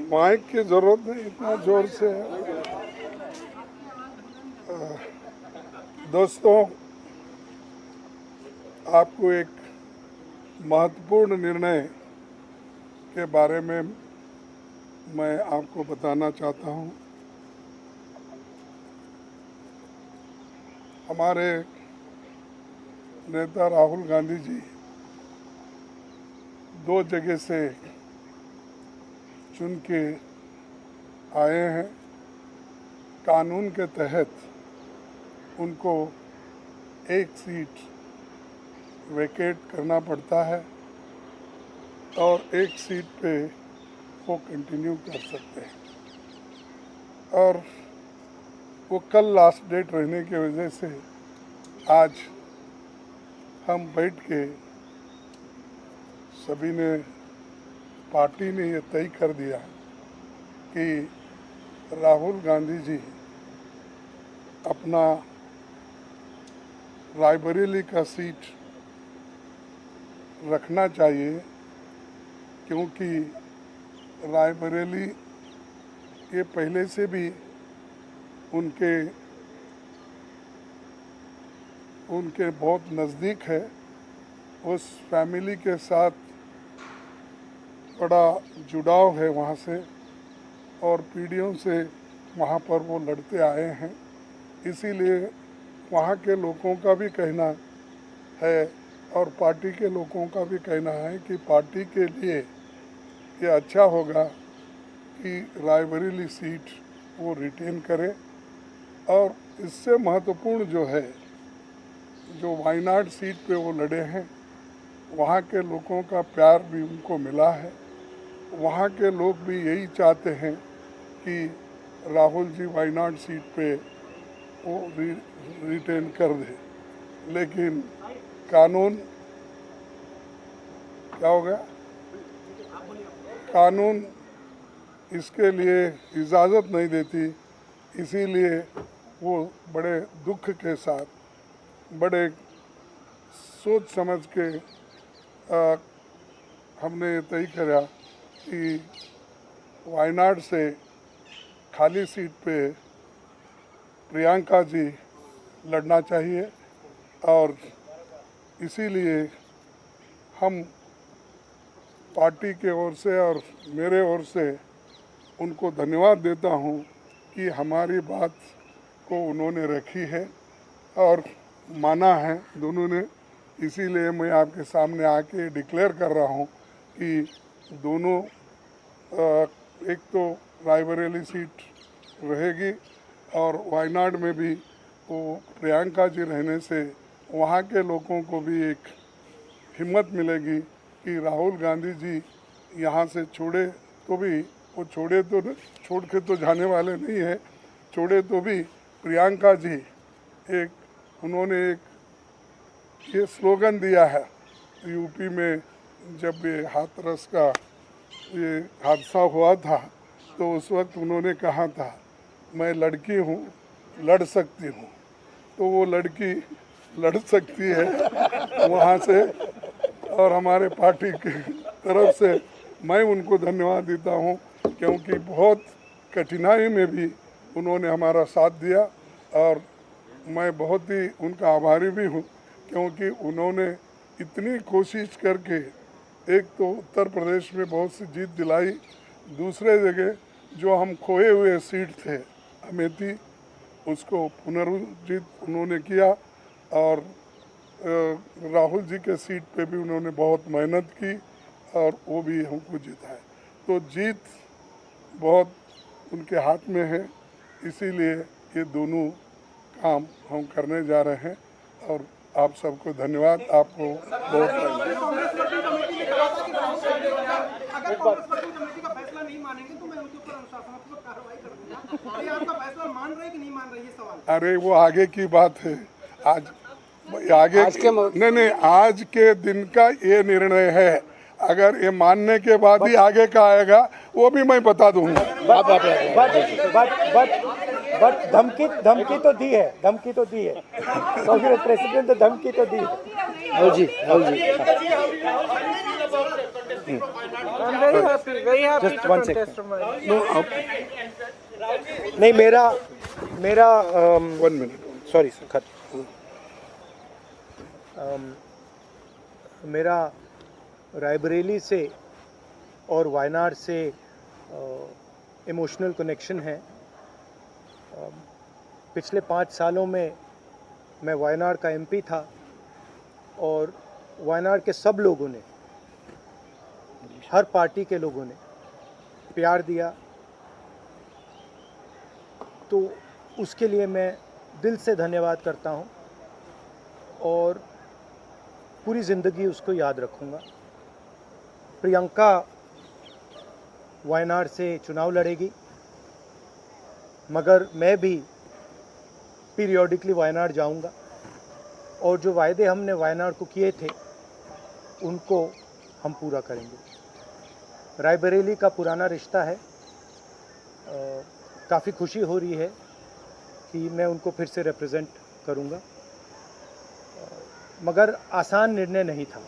Mic की जरूरत नहीं, इतना जोर से। दोस्तों, आपको एक महत्वपूर्ण निर्णय के बारे में मैं आपको बताना चाहता हूं। हमारे नेता राहुल गांधी जी 2 जगह से चुन के आए हैं। कानून के तहत उनको एक सीट वेकेट करना पड़ता है और एक सीट पे वो कंटिन्यू कर सकते हैं। और वो कल लास्ट डेट रहने की वजह से आज हम बैठ के सभी ने, पार्टी ने ये तय कर दिया कि राहुल गांधी जी अपना रायबरेली का सीट रखना चाहिए, क्योंकि रायबरेली ये पहले से भी उनके बहुत नज़दीक है। उस फैमिली के साथ बड़ा जुड़ाव है वहाँ से, और पीढ़ियों से वहाँ पर वो लड़ते आए हैं। इसीलिए वहाँ के लोगों का भी कहना है और पार्टी के लोगों का भी कहना है कि पार्टी के लिए ये अच्छा होगा कि रायबरेली सीट वो रिटेन करे। और इससे महत्वपूर्ण जो है, जो वायनाड सीट पे वो लड़े हैं, वहाँ के लोगों का प्यार भी उनको मिला है। वहाँ के लोग भी यही चाहते हैं कि राहुल जी वायनाड सीट पे वो रिटेन कर दे। लेकिन कानून क्या हो गया, कानून इसके लिए इजाज़त नहीं देती। इसीलिए वो बड़े दुख के साथ, बड़े सोच समझ के हमने तय किया कि वायनाड से खाली सीट पे प्रियंका जी लड़ना चाहिए। और इसीलिए हम पार्टी के ओर से और मेरे ओर से उनको धन्यवाद देता हूं कि हमारी बात को उन्होंने रखी है और माना है दोनों ने। इसीलिए मैं आपके सामने आके डिक्लेयर कर रहा हूं कि दोनों, एक तो रायबरेली सीट रहेगी और वायनाड में भी वो प्रियंका जी रहने से वहाँ के लोगों को भी एक हिम्मत मिलेगी कि राहुल गांधी जी यहाँ से छोड़े तो भी, वो छोड़ के तो जाने वाले नहीं है, छोड़े तो भी प्रियंका जी उन्होंने एक ये स्लोगन दिया है यूपी में। जब ये हाथरस का ये हादसा हुआ था तो उस वक्त उन्होंने कहा था, मैं लड़की हूँ, लड़ सकती हूँ। तो वो लड़की लड़ सकती है वहाँ से। और हमारे पार्टी की तरफ से मैं उनको धन्यवाद देता हूँ, क्योंकि बहुत कठिनाई में भी उन्होंने हमारा साथ दिया। और मैं बहुत ही उनका आभारी भी हूँ, क्योंकि उन्होंने इतनी कोशिश करके एक तो उत्तर प्रदेश में बहुत सी जीत दिलाई, दूसरे जगह जो हम खोए हुए सीट थे अमेठी, उसको पुनर्जीत उन्होंने किया। और राहुल जी के सीट पे भी उन्होंने बहुत मेहनत की और वो भी हमको जिताया। तो जीत बहुत उनके हाथ में है। इसीलिए ये दोनों काम हम करने जा रहे हैं। और आप सबको धन्यवाद। आपको बहुत अरे वो आगे की बात है। नहीं, आज के दिन का ये निर्णय है। अगर ये मानने के बाद ही आगे का आएगा वो भी मैं बता दूंगा। बट धमकी तो दी है, तो फिर प्रेसिडेंट ने धमकी तो दी है। I'm very happy Just to one contest second. from Vaynar. No, नहीं, मेरा 1 minute. सॉरी सर, मेरा रायबरेली से और वायनाड से इमोशनल कनेक्शन है। पिछले 5 सालों में मैं वायनाड का एमपी था और वायनाड के सब लोगों ने, हर पार्टी के लोगों ने प्यार दिया, तो उसके लिए मैं दिल से धन्यवाद करता हूं और पूरी ज़िंदगी उसको याद रखूंगा। प्रियंका वायनाड से चुनाव लड़ेगी, मगर मैं भी पीरियोडिकली वायनाड जाऊंगा और जो वायदे हमने वायनाड को किए थे उनको हम पूरा करेंगे। रायबरेली का पुराना रिश्ता है, काफ़ी खुशी हो रही है कि मैं उनको फिर से रिप्रेजेंट करूंगा, मगर आसान निर्णय नहीं था,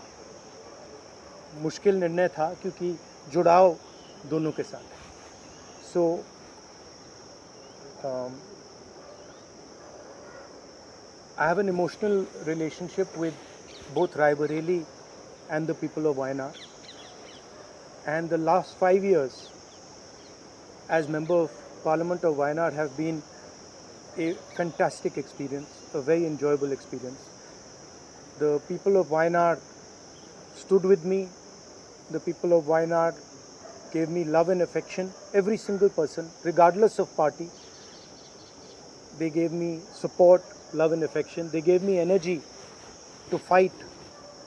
मुश्किल निर्णय था क्योंकि जुड़ाव दोनों के साथ है। सो I have an emotional relationship with both Raebareli and the people of Wayanad. And the last 5 years as Member of Parliament of Wayanad have been a fantastic experience, a very enjoyable experience. The people of Wayanad stood with me. The people of Wayanad gave me love and affection. Every single person, regardless of party, they gave me support, love and affection. They gave me energy to fight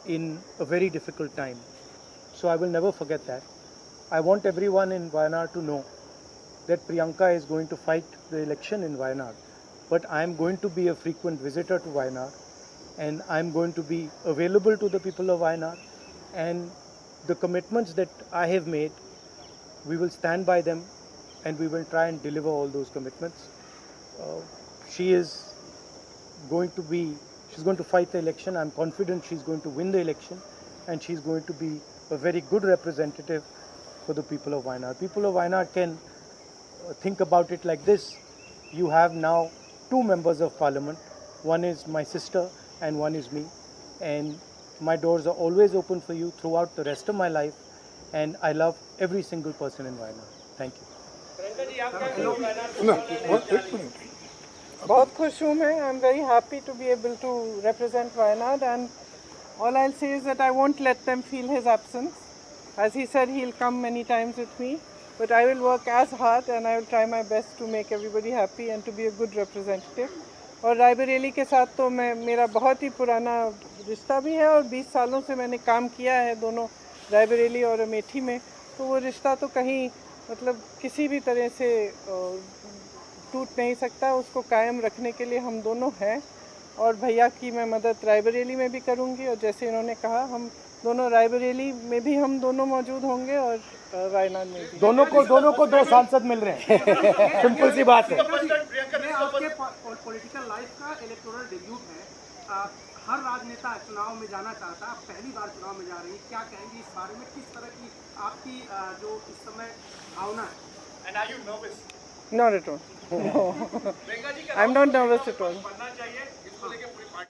in a very difficult time. So I will never forget that. I want everyone in Wayanad to know that Priyanka is going to fight the election in Wayanad, but I am going to be a frequent visitor to Wayanad, and I am going to be available to the people of Wayanad, and the commitments that I have made, we will stand by them and we will try and deliver all those commitments. She's going to fight the election. I'm confident she's going to win the election, and she's going to be a very good representative for the people of Wayanad. People of Wayanad can think about it like this. You have now 2 members of parliament. One is my sister and one is me. And my doors are always open for you throughout the rest of my life. And I love every single person in Wayanad. Thank you. No, 1 minute. बहुत खुश हूँ मैं. I'm very happy to be able to represent Wayanad, and all I'll say is that I won't let them feel his absence. As he said, he'll come many times with me, but I will work as hard and I will try my best to make everybody happy and to be a good representative. और रायबरेली के साथ तो मेरा बहुत ही पुराना रिश्ता भी है और 20 सालों से मैंने काम किया है दोनों रायबरेली और अमेठी में, तो वो रिश्ता तो कहीं मतलब किसी भी तरह से टूट नहीं सकता. उसको कायम रखने के लिए हम दोनों हैं और भैया की मैं मदद रायबरेली में भी करूंगी, और जैसे इन्होंने कहा हम दोनों रायबरेली में भी हम दोनों मौजूद होंगे और वायनाड में भी. दोनों को 2 सांसद मिल रहे हैं. सिंपल सी बात है. आपके पॉलिटिकल लाइफ का इलेक्टोरल डेब्यूट है. हर राजनेता चुनाव में जाना चाहता है, आप पहली बार चुनाव में जा रही हैं, क्या कहेंगे इस बारे में? किस तरह की आपकी जो इस समय भावना है? And are you nervous? Not at all. No. I'm not nervous at all.